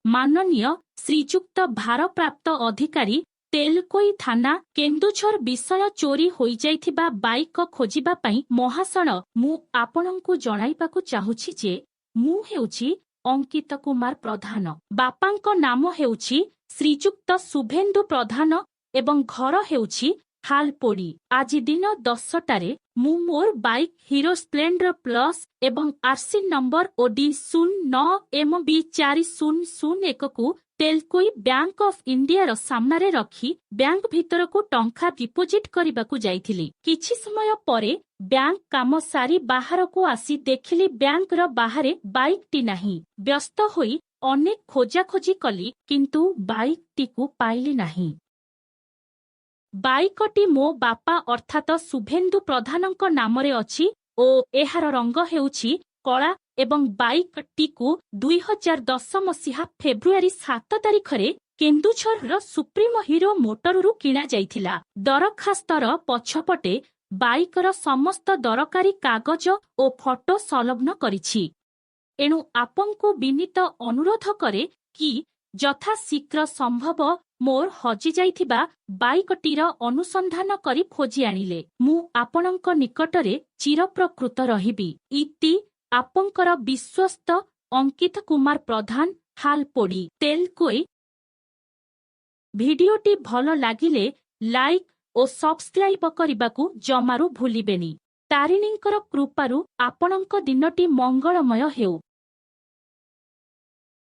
माननीय श्रीजुक्त भारप्राप्त अधिकारी तेलकोई थाना केन्दुझर विषय चोरी होई जाइथिबा बाइक खोजिबा पई महाशण मु आपणंकु जणाइबाकु चाहुछि जे मु हेउछि अंकित कुमार प्रधान। बापांक नाम हेउछि श्रीजुक्त शुभेन्दु प्रधान एवं घर हेउछि हालपोड़ी। आज दिन 10टारे मु मोर बाइक हीरो स्प्लेंडर प्लस एवं आरसी नंबर ओडी 09MB4001 को तेलकोई बैंक ऑफ इंडिया रो सामने रखी बैंक भीतर को टंका डिपोजिट करबाकू जाइथिली। किछि समय परे बैंक काम सारी बाहर को आसी देखिली बैंक रो बाहरे बाइक टी नाही। व्यस्त होई अनेक खोजा खोजी कली किंतु बाइक टी को पाइली नाही। बाइकटी मो बापा अर्थात शुभेन्दु प्रधानଙ୍କ नामरे अछि ओ एहार रंग हेउछि कला एवं बाइकटीकु 2010 मसीहा फेब्रुआरी 7 तारिखरे केन्दुझर सुप्रीम हीरो मोटररू किणा जाइथिला। दरखास्तर पछपटे बाइकर समस्त दरकारी कागज ओ फोटो संलग्न करिछि। एणु आपंकु विनीत अनुरोध करे कि यथा शीघ्र संभव मोर हजि जाइथिबा बाइकटीर अनुसंधान करी खोजी आनिले मु आपणंक निकटरे चिरप्रकृत रहिबी। इति आपंकर विश्वस्त अंकित कुमार प्रधान हालपोड़ी तेलकोई। भिडियोटी भल लागिले लाइक ओ सब्सक्राइब करिबाकू जमारू भूलिबेनी। तारिणींकर कृपारू आपणंक दिनटी मंगलमय हेउ।